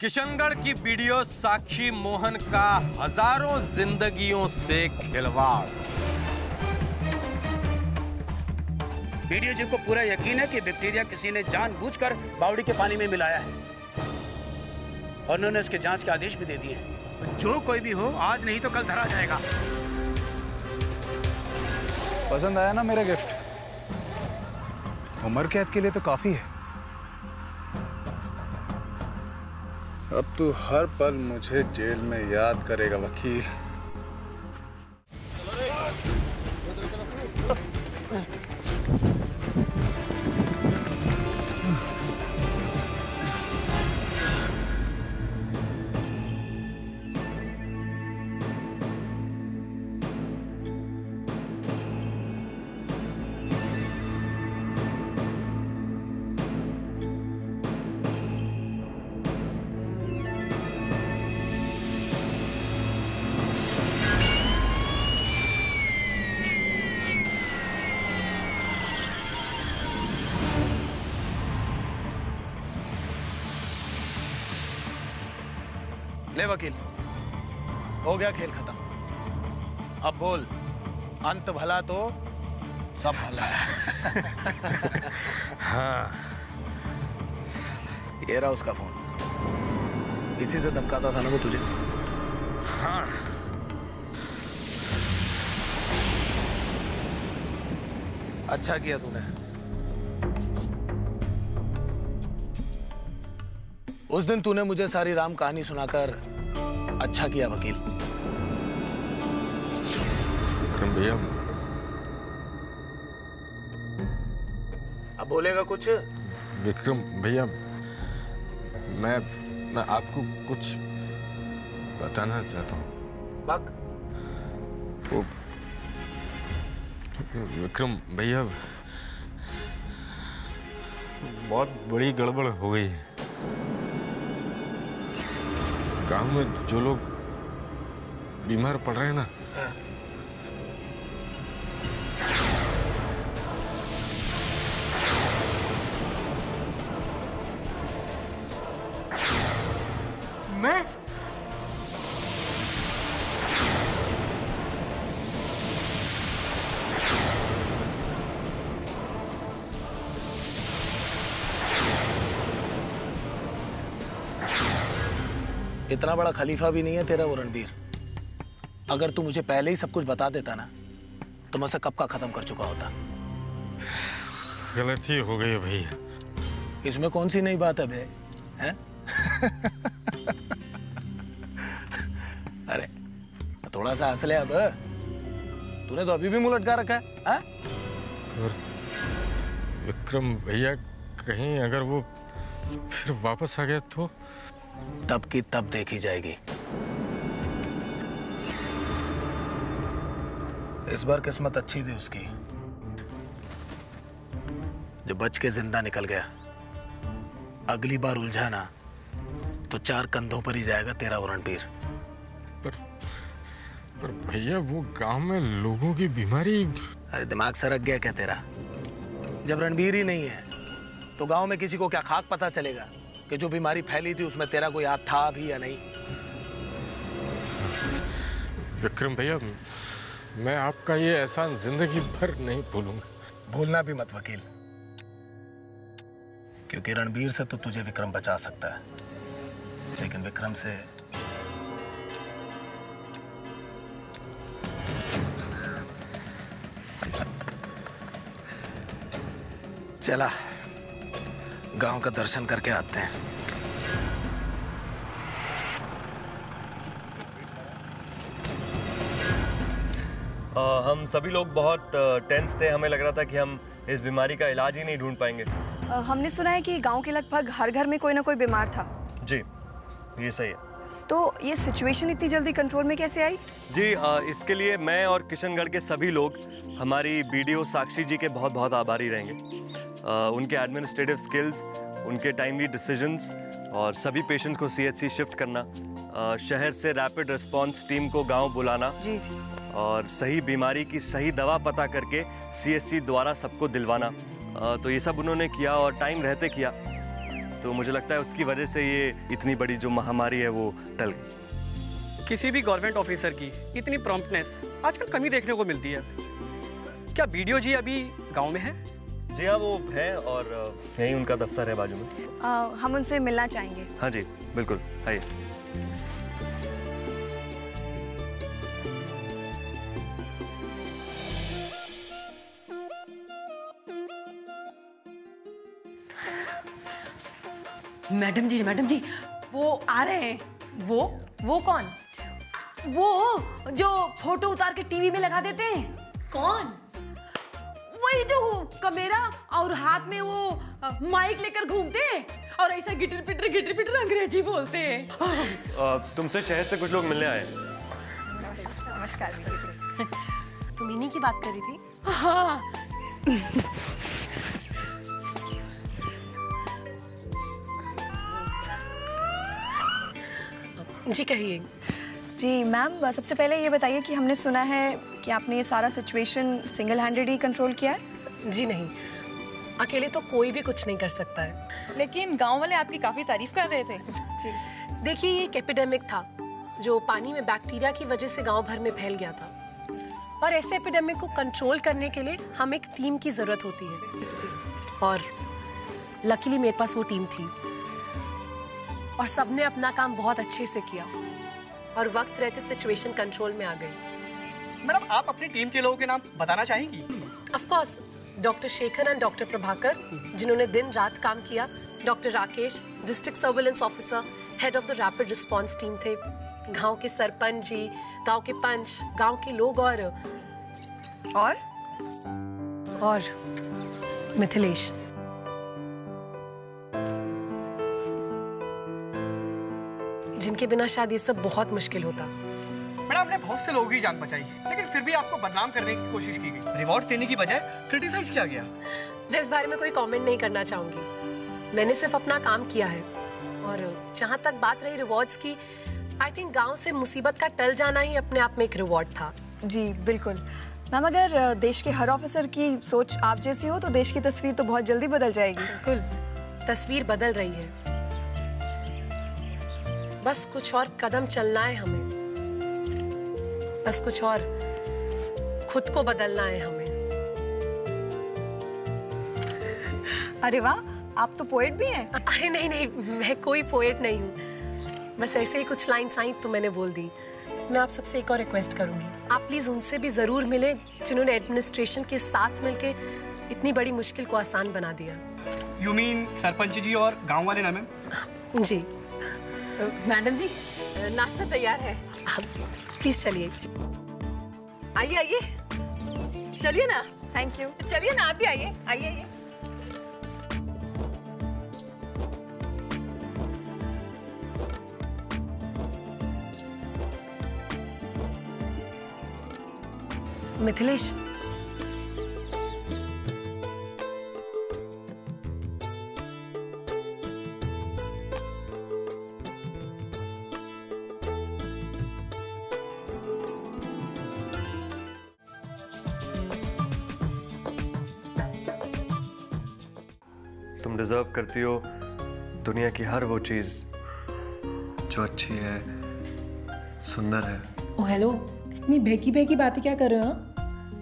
किशनगढ़ की वीडियो साक्षी मोहन का हजारों जिंदगियों से खिलवाड़। वीडियो जी को पूरा यकीन है कि बैक्टीरिया किसी ने जानबूझकर बावड़ी के पानी में मिलाया है और उन्होंने इसके जांच के आदेश भी दे दिए हैं। जो कोई भी हो, आज नहीं तो कल धरा जाएगा। पसंद आया ना मेरा गिफ्ट? उम्र कैद के लिए तो काफी है। अब तू हर पल मुझे जेल में याद करेगा वकील। ले वकील, हो गया खेल खत्म। अब बोल, अंत भला तो सब भला है। हाँ, ये रहा उसका फोन। इसी से धमकाता था ना वो तुझे? हाँ। अच्छा किया तूने। उस दिन तूने मुझे सारी राम कहानी सुनाकर अच्छा किया वकील। विक्रम भैया, अब बोलेगा कुछ? विक्रम भैया, मैं आपको कुछ बताना चाहता हूँ। बक। वो विक्रम भैया, बहुत बड़ी गड़बड़ हो गई है। गांव में जो लोग बीमार पड़ रहे हैं ना, मैं इतना बड़ा खलीफा भी नहीं है तेरा वो रणबीर। अगर तू मुझे पहले ही सब कुछ बता देता ना, तो मैं उसे कब का खत्म कर चुका होता। गलती हो गई है भैया। इसमें कौन सी नई बात है बे? हैं? अरे थोड़ा सा हंस ले अब। तूने तो अभी भी मुंह लटका रखा है। हाँ? विक्रम भैया, कहीं अगर वो फिर वापस आ गया तो? तब की तब देखी जाएगी। इस बार किस्मत अच्छी थी उसकी, जो बच के जिंदा निकल गया। अगली बार उलझा ना तो 4 कंधों पर ही जाएगा तेरा वो रणबीर। पर भैया, वो गांव में लोगों की बीमारी। अरे दिमाग सरक गया क्या तेरा? जब रणबीर ही नहीं है तो गांव में किसी को क्या खाक पता चलेगा कि जो बीमारी फैली थी उसमें तेरा कोई हाथ था भी या नहीं? विक्रम भैया, मैं आपका ये एहसान जिंदगी भर नहीं भूलूंगा। भूलना भी मत वकील, क्योंकि रणबीर से तो तुझे विक्रम बचा सकता है, लेकिन विक्रम से चला गांव का दर्शन करके आते हैं। हम सभी लोग बहुत टेंस थे। हमें लग रहा था कि हम इस बीमारी का इलाज ही नहीं ढूंढ पाएंगे। हमने सुना है कि गांव के लगभग हर घर में कोई ना कोई बीमार था। जी, ये सही है। तो ये सिचुएशन इतनी जल्दी कंट्रोल में कैसे आई? जी, इसके लिए मैं और किशनगढ़ के सभी लोग हमारी बीडीओ साक्षी जी के बहुत बहुत आभारी रहेंगे। उनके एडमिनिस्ट्रेटिव स्किल्स, उनके टाइमली डिसीजंस और सभी पेशेंट्स को सीएचसी शिफ्ट करना, शहर से रैपिड रिस्पांस टीम को गांव बुलाना, जी जी, और सही बीमारी की सही दवा पता करके सीएचसी द्वारा सबको दिलवाना, तो ये सब उन्होंने किया और टाइम रहते किया। तो मुझे लगता है उसकी वजह से ये इतनी बड़ी जो महामारी है वो टल गई। किसी भी गवर्नमेंट ऑफिसर की इतनी प्रॉम्प्टनेस आजकल कमी देखने को मिलती है। क्या बीडीओ जी अभी गांव में है? जी हाँ, वो है और यहीं उनका दफ्तर है बाजू में। हम उनसे मिलना चाहेंगे। हाँ जी बिल्कुल, आइए। मैडम जी वो आ रहे हैं। वो कौन? वो जो फोटो उतार के टीवी में लगा देते हैं। कौन? वही जो कैमरा और हाथ में वो माइक लेकर घूमते हैं और ऐसा गिटर पिटर अंग्रेजी बोलते हैं। तुमसे शहर से कुछ लोग मिलने आए। नमस्कार। तुम इन्हीं की बात कर रही थी? हाँ। जी कहिए। जी मैम, सबसे पहले ये बताइए कि हमने सुना है कि आपने ये सारा सिचुएशन सिंगल हैंडेड ही कंट्रोल किया है। जी नहीं, अकेले तो कोई भी कुछ नहीं कर सकता है। लेकिन गांव वाले आपकी काफी तारीफ कर रहे थे। जी देखिए, ये एक एपिडेमिक था जो पानी में बैक्टीरिया की वजह से गांव भर में फैल गया था, और ऐसे एपिडेमिक को कंट्रोल करने के लिए हम एक टीम की जरूरत होती है, और लकीली मेरे पास वो टीम थी और सबने अपना काम बहुत अच्छे से किया और वक्त रहते सिचुएशन कंट्रोल में आ गई। मैडम, आप अपनी टीम के लोगों के नाम बताना चाहेंगी? Of course, doctor Shekhar and doctor Prabhakar जिन्होंने दिन रात काम किया, doctor Rakesh district surveillance officer, head of the rapid response team थे, गांव के सरपंच जी, गांव के पंच, गांव के लोग और मिथिलेश। जिनके बिना शायद ये सब बहुत मुश्किल होता। मैडम, आपने बहुत से लोगों की जान बचाई, लेकिन फिर भी आपको बदनाम करने की कोशिश की गई। रिवॉर्ड देने की बजाय क्रिटिसाइज किया गया। मैं इस बारे में कोई कमेंट नहीं करना चाहूंगी। मैंने सिर्फ अपना काम किया है, और जहां तक बात रही रिवॉर्ड्स की, आई थिंक गांव से मुसीबत का टल जाना ही अपने आप में एक रिवॉर्ड था। जी बिल्कुल मैम, अगर देश के हर ऑफिसर की सोच आप जैसी हो तो देश की तस्वीर तो बहुत जल्दी बदल जाएगी। बिल्कुल, तस्वीर बदल रही है, बस कुछ और कदम चलना है हमें, बस कुछ और खुद को बदलना है हमें। अरे वाह, आप तो पोएट भी हैं। अरे नहीं, मैं कोई पोएट नहीं हूँ, बस ऐसे ही कुछ लाइन्स आई तो मैंने बोल दी। मैं आप सबसे एक और रिक्वेस्ट करूंगी, आप प्लीज उनसे भी जरूर मिले जिन्होंने एडमिनिस्ट्रेशन के साथ मिलके इतनी बड़ी मुश्किल को आसान बना दिया। यू मीन सरपंच जी और गांव वाले ना मैम? जी मैडम जी, नाश्ता तैयार है, प्लीज चलिए। आइए चलिए ना। Thank you. चलिए ना, आप भी आइए। मिथिलेश, तुम डिजर्व करती हो दुनिया की हर वो चीज जो अच्छी है, सुंदर है। ओ हेलो, इतनी बहकी बातें क्या कर रहे हो?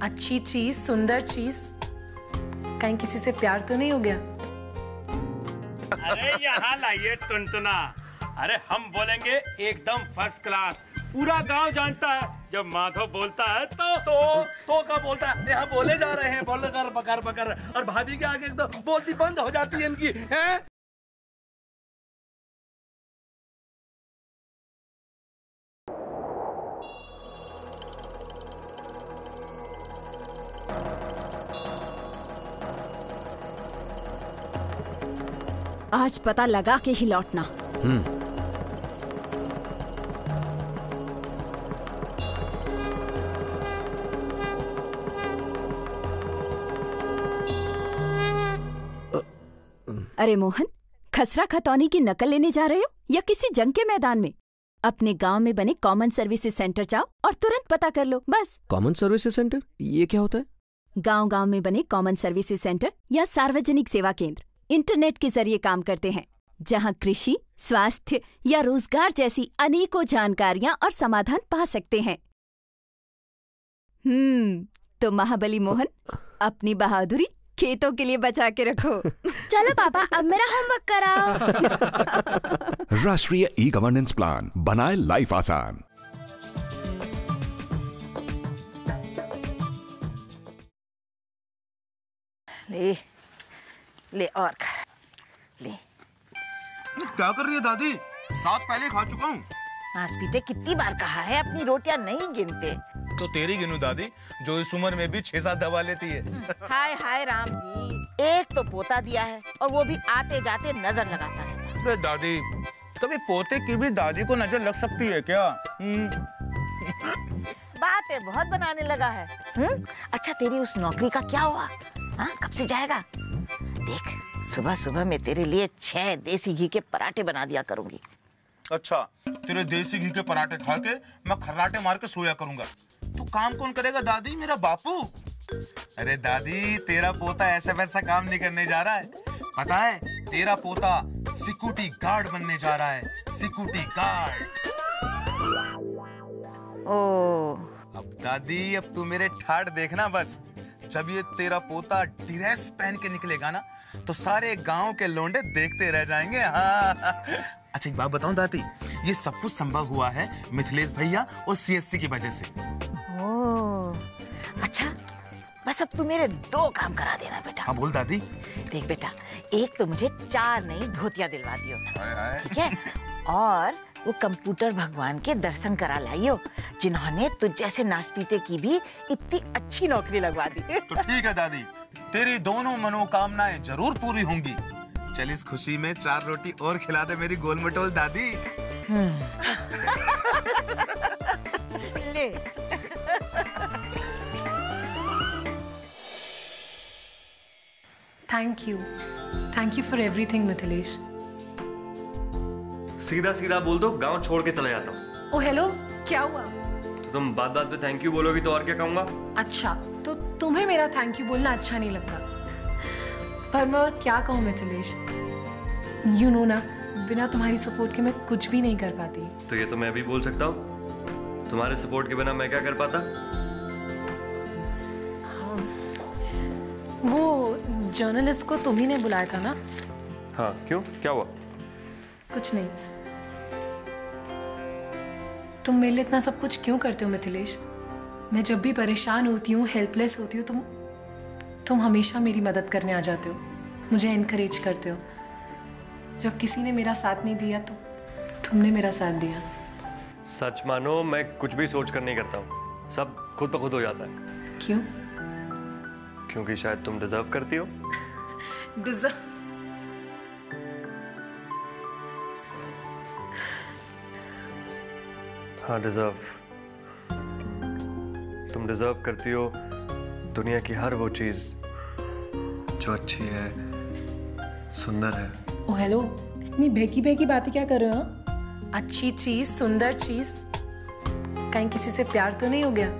अच्छी चीज, सुंदर चीज, कहीं किसी से प्यार तो नहीं हो गया? अरे यहाँ लाइए टुनटुना। अरे हम बोलेंगे एकदम फर्स्ट क्लास, पूरा गांव जानता है। जब माधव बोलता है तो क्या बोलता है? यहाँ बोले जा रहे हैं, बोल कर बकर, और भाभी के आगे एकदम बोलती बंद हो जाती है इनकी, हैं? आज पता लगा के ही लौटना। अरे मोहन, खसरा खतौनी की नकल लेने जा रहे हो या किसी जंग के मैदान में? अपने गांव में बने कॉमन सर्विसेज सेंटर जाओ और तुरंत पता कर लो, बस। कॉमन सर्विसेज सेंटर, ये क्या होता है? गांव गांव में बने कॉमन सर्विसेज सेंटर या सार्वजनिक सेवा केंद्र इंटरनेट के जरिए काम करते हैं। जहां कृषि, स्वास्थ्य या रोजगार जैसी अनेकों जानकारियां और समाधान पा सकते हैं। तो महाबली मोहन, अपनी बहादुरी खेतों के लिए बचा के रखो। चलो पापा, अब मेरा होमवर्क कराओ। राष्ट्रीय ई गवर्नेंस प्लान, बनाए लाइफ आसान। ले ले और खा ले। क्या कर रही है दादी? 7 पहले खा चुका हूँ। नासपीटे कितनी बार कहा है अपनी रोटियां नहीं गिनते। तो तेरी गिनू दादी, जो इस उम्र में भी 6-7 दबा लेती है। हाय हाय राम जी, एक तो पोता दिया है और वो भी आते जाते नजर लगाता रहता है। दादी, कभी पोते की भी दादी को नजर लग सकती है क्या? बातें बहुत बनाने लगा है। अच्छा, तेरी उस नौकरी का क्या हुआ? कब से जाएगा? देख, सुबह सुबह मैं तेरे लिए 6 देसी घी के पराठे बना दिया करूंगी। अच्छा, तेरे देसी घी के पराठे खा के मैं खर्राटे मार के सोया करूंगा। तो काम कौन करेगा दादी? मेरा बापू। अरे दादी, तेरा पोता ऐसा वैसा काम नहीं करने जा रहा है। पता है, तेरा पोता सिक्योरिटी गार्ड बनने जा रहा है। Security guard. अब दादी, अब तू मेरे ठाठ देखना बस। जब ये तेरा पोता ड्रेस पहन के निकलेगा ना, तो सारे गांव के लोंडे देखते रह जाएंगे। हाँ। अच्छा, एक बात बताऊं दादी, ये सब कुछ संभव हुआ है मिथिलेश भैया और सीएससी की वजह से। अच्छा, बस अब तू मेरे 2 काम करा देना बेटा। हाँ बोल दादी। देख बेटा, एक तो मुझे 4 नई धोतियां दिलवा दियो, ठीक है? और वो कंप्यूटर भगवान के दर्शन करा लाइयो, जिन्होंने तुझ जैसे नासपीते की भी इतनी अच्छी नौकरी लगवा दी। तो ठीक है दादी, तेरी दोनों मनोकामनाएं जरूर पूरी होंगी। चल, इस खुशी में 4 रोटी और खिला दे मेरी गोल मटोल दादी। ले। Thank you for everything Mithilesh. सीधा सीधा बोल दो, गांव छोड़ के चला जाता हूँ। ओ हेलो, क्या हुआ? तो तुम बात बात पे थैंक यू बोलोगी तो और क्या कहूँगा? अच्छा, तो तुम्हें मेरा थैंक यू बोलना अच्छा नहीं लगता? पर मैं और क्या कहूँ मिथिलेश, यू नो ना, बिना तुम्हारी सपोर्ट के मैं कुछ भी नहीं कर पाती। तो ये तो मैं भी बोल सकता हूँ, तुम्हारे सपोर्ट के बिना मैं क्या कर पाता? वो जर्नलिस्ट को तुम ही ने बुलाया था ना? हाँ, क्यों? क्या हुआ? कुछ नहीं। तुम मेरे लिए इतना सब कुछ क्यों करते हो मिथिलेश? मैं जब भी परेशान होती हूँ, हेल्पलेस होती हूँ, तुम हमेशा मेरी मदद करने आ जाते हो, मुझे एनकरेज करते हो। जब किसी ने मेरा साथ नहीं दिया तो तुमने मेरा साथ दिया। सच मानो, मैं कुछ भी सोच कर नहीं करता हूँ, सब खुद ब खुद हो जाता है। क्यों? क्योंकि शायद तुम डिजर्व करती हो। डिजर्व? हाँ, डिजर्व। तुम डिजर्व करती हो दुनिया की हर वो चीज जो अच्छी है, सुंदर है। ओ हेलो, इतनी बहकी बातें क्या कर रहे हो? अच्छी चीज, सुंदर चीज, कहीं किसी से प्यार तो नहीं हो गया?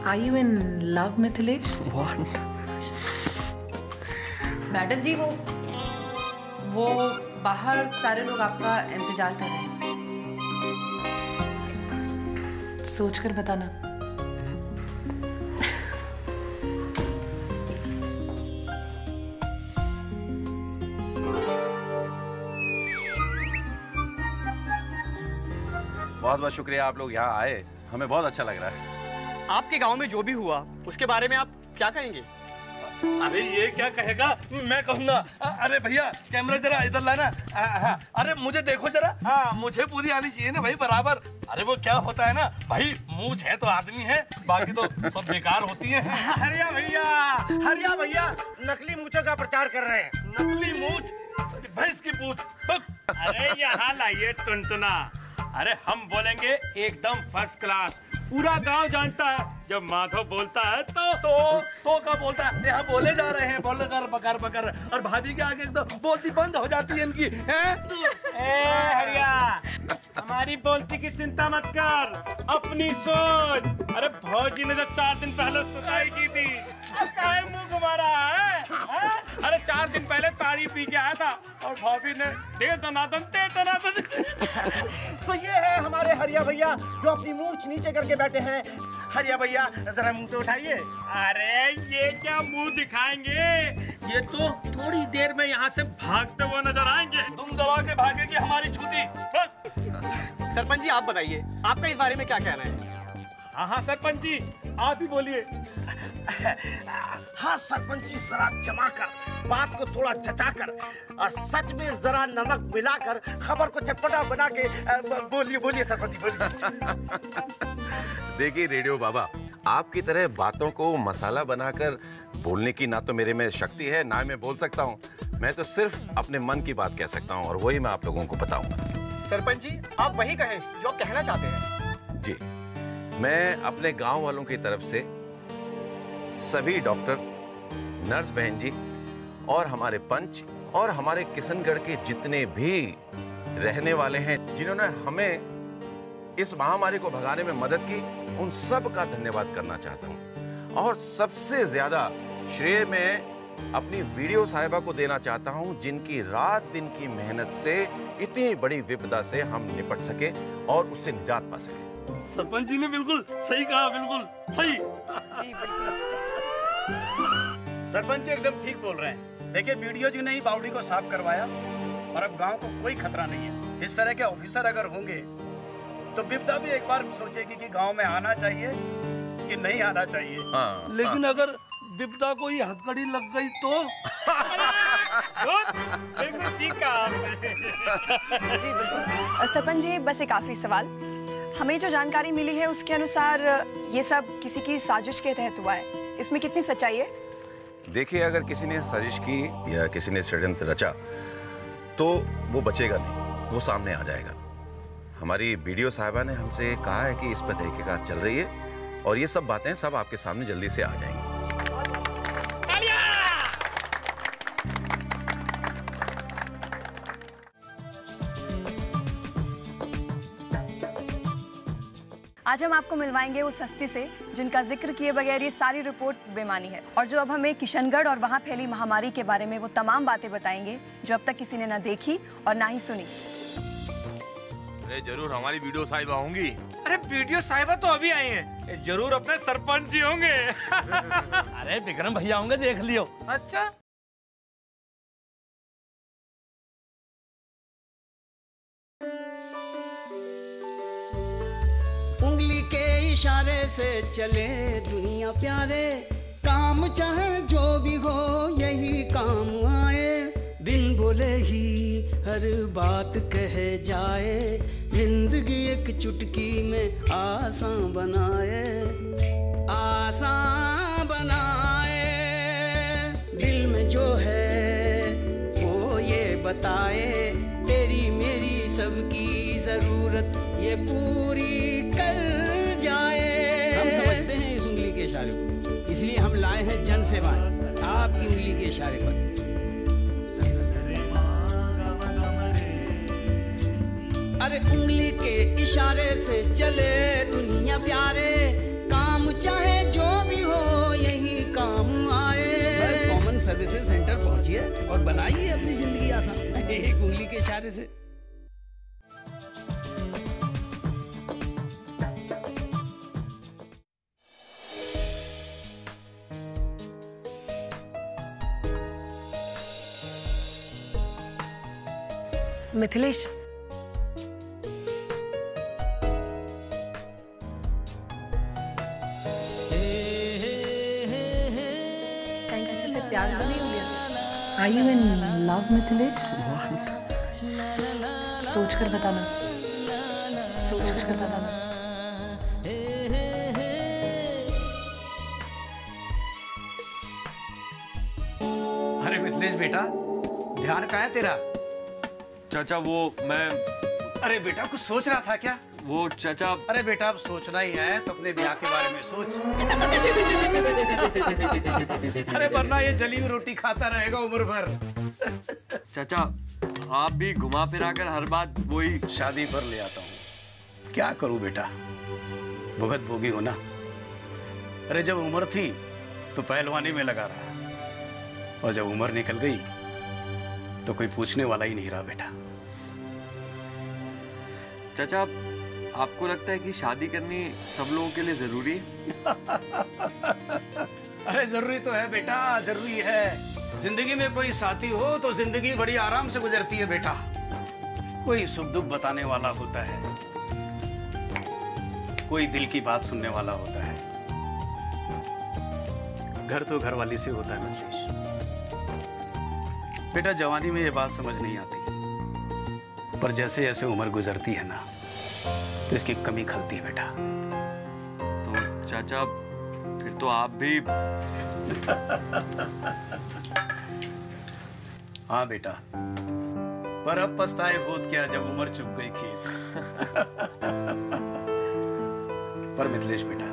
Are you in love, Mithilesh? What? Madam ji, वो बाहर सारे लोग आपका इंतजार कर रहे हैं। सोच कर बताना। बहुत बहुत शुक्रिया, आप लोग यहाँ आए, हमें बहुत अच्छा लग रहा है। आपके गांव में जो भी हुआ उसके बारे में आप क्या कहेंगे? अरे ये क्या कहेगा, मैं कहूँगा। अरे भैया, कैमरा जरा इधर लाना। अरे मुझे देखो जरा। हाँ, मुझे पूरी आनी चाहिए ना भाई, बराबर। अरे वो क्या होता है ना भाई, मूंछ है तो आदमी है, बाकी तो सब बेकार होती है। हरिया भैया नकली मूंछों का प्रचार कर रहे हैं। नकली मूंछ? भैंस की पूंछ। अरे यहाँ लाइए टुनटुना। अरे हम बोलेंगे एकदम फर्स्ट क्लास, पूरा गांव जानता है जब माधव बोलता है तो क्या बोलता है? यहाँ बोले जा रहे हैं, बोले कर बकर बकर, और भाभी के आगे एकदम बोलती बंद हो जाती है इनकी। हरिया, हमारी बोलती की चिंता मत कर, अपनी सोच। अरे भौजी ने जब 4 दिन पहले सुताई की थी, क्या मुंह घुमा रहा है? अरे 4 दिन पहले ताड़ी पी के आया था और भाभी ने दे दनादन। तो ये है हमारे हरिया भैया जो अपनी मूंछ नीचे करके बैठे हैं। हरिया भैया जरा मुंह तो उठाइए। अरे ये क्या मुंह दिखाएंगे, ये तो थोड़ी देर में यहाँ से भागते हुए नजर आएंगे। तुम दबा के भागेगी हमारी छुट्टी। सरपंच जी आप बताइए, आपका इस बारे में क्या कहना है? हाँ सरपंच जी आप ही बोलिए। हाँ सरपंच जी, जरा जमा कर बात को थोड़ा जचाकर और सच में जरा नमक मिलाकर खबर को चटपटा बना के बोलिए। बोलिए सरपंच जी, बोलिए। देखिए रेडियो बाबा, आपकी तरह बातों को मसाला बनाकर बोलने की ना तो मेरे में शक्ति है, ना मैं बोल सकता हूँ। मैं तो सिर्फ अपने मन की बात कह सकता हूँ और वही मैं आप लोगों को बताऊंगा। सरपंच जी आप वही कहें जो आप कहना चाहते हैं। जी, मैं अपने गांव वालों की तरफ से सभी डॉक्टर, नर्स बहन जी और हमारे पंच और हमारे किशनगढ़ के जितने भी रहने वाले हैं जिन्होंने हमें इस महामारी को भगाने में मदद की, उन सब का धन्यवाद करना चाहता हूं। और सबसे ज्यादा श्रेय मैं अपनी वीडियो साहिबा को देना चाहता हूं, जिनकी रात दिन की मेहनत से इतनी बड़ी विपदा से हम निपट सके और उससे निजात पा सके। सरपंच जी ने बिल्कुल सही कहा, बिल्कुल सही। सरपंच जी एकदम ठीक बोल रहे हैं। देखिए वीडियो जी ने ही बावड़ी को साफ करवाया और अब गांव को कोई खतरा नहीं है। इस तरह के ऑफिसर अगर होंगे तो विपदा भी एक बार सोचेगी कि गांव में आना चाहिए कि नहीं आना चाहिए। हाँ, लेकिन अगर विपदा को ये हथकड़ी लग गई तो? जी बिल्कुल। सरपंच जी बस एक आखिरी सवाल, हमें जो जानकारी मिली है उसके अनुसार ये सब किसी की साजिश के तहत हुआ है, इसमें कितनी सच्चाई है? देखिए, अगर किसी ने साजिश की या किसी ने षड्यंत्र रचा तो वो बचेगा नहीं, वो सामने आ जाएगा। हमारी वीडियो साहिबा ने हमसे कहा है कि इस पर तहकीकात चल रही है और ये सब बातें सब आपके सामने जल्दी से आ जाएंगी। आज हम आपको मिलवाएंगे उस हस्ती से जिनका जिक्र किए बगैर ये सारी रिपोर्ट बेमानी है और जो अब हमें किशनगढ़ और वहाँ फैली महामारी के बारे में वो तमाम बातें बताएंगे जो अब तक किसी ने ना देखी और ना ही सुनी। अरे जरूर हमारी वीडियो साहिबा होंगी। अरे वीडियो साहिबा तो अभी आई हैं, जरूर अपने सरपंच जी होंगे। अरे विक्रम भैया होंगे, देख लियो। अच्छा, उंगली के इशारे से चले दुनिया प्यारे, काम चाहे जो भी हो यही काम आए, बिन बोले ही हर बात कह जाए, जिंदगी एक चुटकी में आसान बनाए, आसान बनाए, दिल में जो है वो ये बताए, तेरी मेरी सबकी जरूरत ये पूरी कर जाए। हम समझते हैं इस उंगली के इशारे को, इसलिए हम लाए हैं जन सेवा आपकी उंगली के इशारे पर। अरे उंगली के इशारे से चले दुनिया प्यारे, काम चाहे जो भी हो यही काम आए। बस कॉमन सर्विसेज सेंटर पहुंचिए और बनाइए अपनी जिंदगी आसान एक उंगली के इशारे से। मिथिलेश, कहीं किसी से प्यार तो नहीं हो गया? Are you in love, Mithilesh? सोच कर बताना, सोच कर बताना। अरे मिथिलेश बेटा, ध्यान कहाँ है तेरा? चाचा वो मैं, अरे बेटा कुछ सोच रहा था क्या? वो चाचा। अरे बेटा अब सोचना ही है तो अपने ब्याह के बारे में सोच। अरे वरना ये जली हुई रोटी खाता रहेगा उम्र भर। चाचा आप भी घुमा फिरा कर हर बात वही। शादी पर ले आता हूँ, क्या करूँ बेटा, भुगत भोगी हो ना। अरे जब उम्र थी तो पहलवानी में लगा रहा, और जब उम्र निकल गई तो कोई पूछने वाला ही नहीं रहा बेटा। चाचा आपको लगता है कि शादी करनी सब लोगों के लिए जरूरी है? अरे जरूरी तो है बेटा, जरूरी है। जिंदगी में कोई साथी हो तो जिंदगी बड़ी आराम से गुजरती है बेटा। कोई सुख दुख बताने वाला होता है, कोई दिल की बात सुनने वाला होता है। घर तो घर वाली से होता है मंजेश। बेटा जवानी में ये बात समझ नहीं आती, पर जैसे जैसे उम्र गुजरती है ना तो इसकी कमी खलती है बेटा। तो चाचा फिर तो आप भी। हाँ बेटा, पर अब पछताए होत क्या जब उम्र चुक गई खेत। पर मिथिलेश बेटा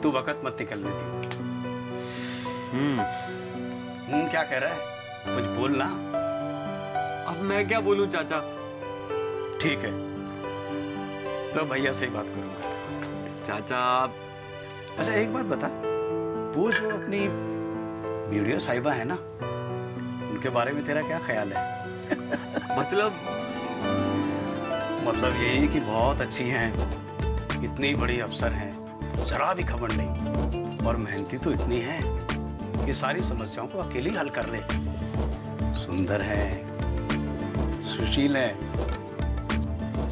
तू वक्त मत निकलने दी। क्या कह रहा है, कुछ बोलना। अब मैं क्या बोलूं चाचा। ठीक है तो भैया से ही बात करूंगा। चाचा अच्छा एक बात बता, वो जो अपनी वीडियो साहिबा है ना, उनके बारे में तेरा क्या ख्याल है? मतलब यही कि बहुत अच्छी हैं, इतनी बड़ी अफसर हैं, जरा भी खबर नहीं, और मेहनती तो इतनी है कि सारी समस्याओं को अकेली हल कर ले। सुंदर है, सुशील है,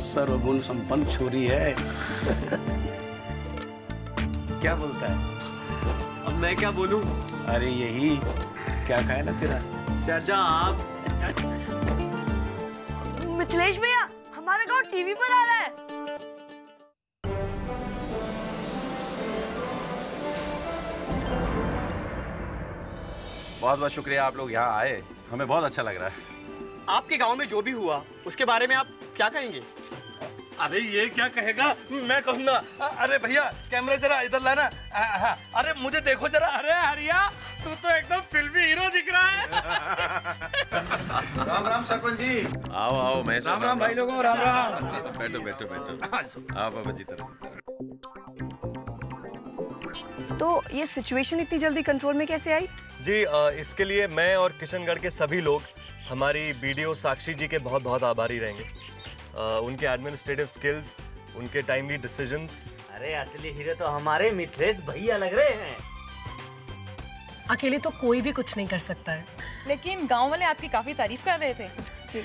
सर्वगुण संपन्न छोरी है। क्या बोलता है? अब मैं क्या बोलूं? अरे यही, क्या ख्याल है तेरा? चाचा आप। मिथिलेश भैया हमारा गाँव टीवी पर आ रहा है। बहुत बहुत शुक्रिया आप लोग यहाँ आए, हमें बहुत अच्छा लग रहा है। आपके गांव में जो भी हुआ उसके बारे में आप क्या कहेंगे? अरे ये क्या कहेगा, मैं कहूँगा। अरे भैया कैमरा जरा इधर लाना। अरे मुझे देखो जरा। अरे हरिया तू तो एकदम फिल्मी हीरो दिख रहा है। राम राम सरपंच जी। आओ आओ मैं। राम राम भाई लोगों, राम राम। बैठो बैठो बैठो। आओ बाबा जी तरफ। तो ये सिचुएशन इतनी जल्दी कंट्रोल में कैसे आई? जी इसके लिए मैं और किशनगढ़ के सभी लोग हमारी बीडीओ साक्षी जी के बहुत बहुत आभारी रहेंगे। उनके एडमिनिस्ट्रेटिव स्किल्स, उनके टाइमली डिसीजंस। अरे असली हीरो तो हमारे मिथिलेश भैया लग रहे हैं। अकेले तो कोई भी कुछ नहीं कर सकता है। लेकिन गांव वाले आपकी काफी तारीफ कर रहे थे। जी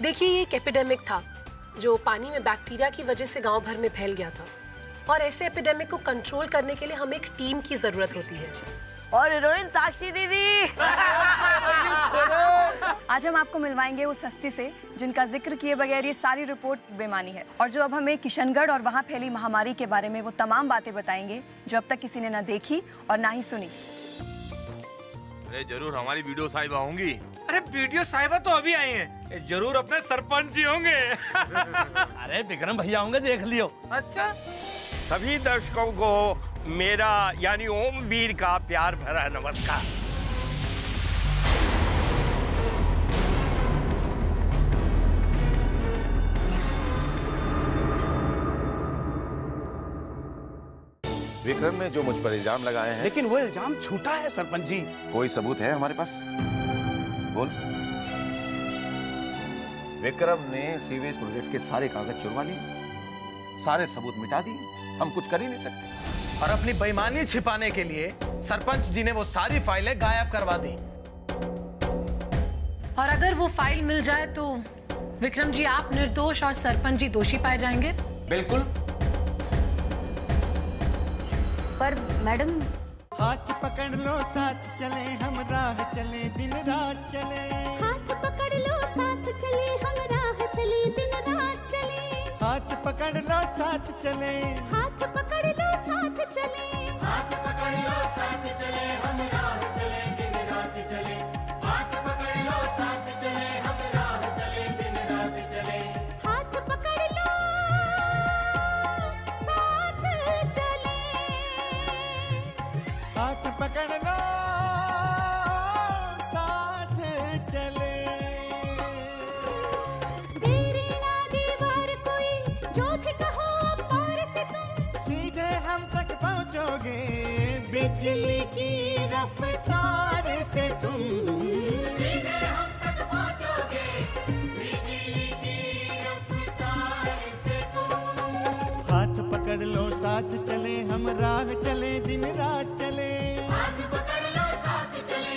देखिए, ये एक एपिडेमिक था जो पानी में बैक्टीरिया की वजह से गांव भर में फैल गया था, और ऐसे एपिडेमिक को कंट्रोल करने के लिए हमें एक टीम की जरूरत होती है। और हीरोइन साक्षी दीदी। आज हम आपको मिलवाएंगे उस हस्ती से जिनका जिक्र किए बगैर ये सारी रिपोर्ट बेमानी है, और जो अब हमें किशनगढ़ और वहाँ फैली महामारी के बारे में वो तमाम बातें बताएंगे जो अब तक किसी ने ना देखी और ना ही सुनी। अरे जरूर हमारी वीडियो साहिबा होंगी। अरे वीडियो साहिबा तो अभी आई हैं, जरूर अपने सरपंच जी होंगे। अरे विक्रम भैया होंगे, देख लियो। अच्छा, सभी दर्शकों को मेरा यानी ओम वीर का प्यार भरा नमस्कार। विक्रम ने जो मुझ पर इल्जाम लगाए हैं। लेकिन वो इल्जाम झूठा है सरपंच जी। कोई सबूत है हमारे पास? बोल। विक्रम ने सीवेज प्रोजेक्ट के सारे कागज चुरवा लिए, सारे सबूत मिटा दिए, हम कुछ कर ही नहीं सकते। और अपनी बेईमानी छिपाने के लिए सरपंच जी ने वो सारी फाइलें गायब करवा दी। और अगर वो फाइल मिल जाए तो विक्रम जी आप निर्दोष और सरपंच जी दोषी पाए जाएंगे। बिल्कुल। पर मैडम, हाथ पकड़ लो साथ चले हम राह चले दिन रात चले। हाथ पकड़ लो साथ चले हम राह चले दिन रात चले। हाथ पकड़ लो साथ चले। हाथ पकड़ लो साथ चले। हाथ पकड़ लो साथ चले हम राह चले दिन रात चले। हाथ पकड़ लो साथ चले हम राह चले दिन रात चले। हाथ पकड़ लो। तक पहुंचोगे बिजली की रफ्तार से तुम, सीधे हम तक पहुंचोगे बिजली की रफ्तार से तुम। हाथ पकड़ लो साथ चले हम राह चले दिन रात चले, हाथ पकड़ लो साथ चले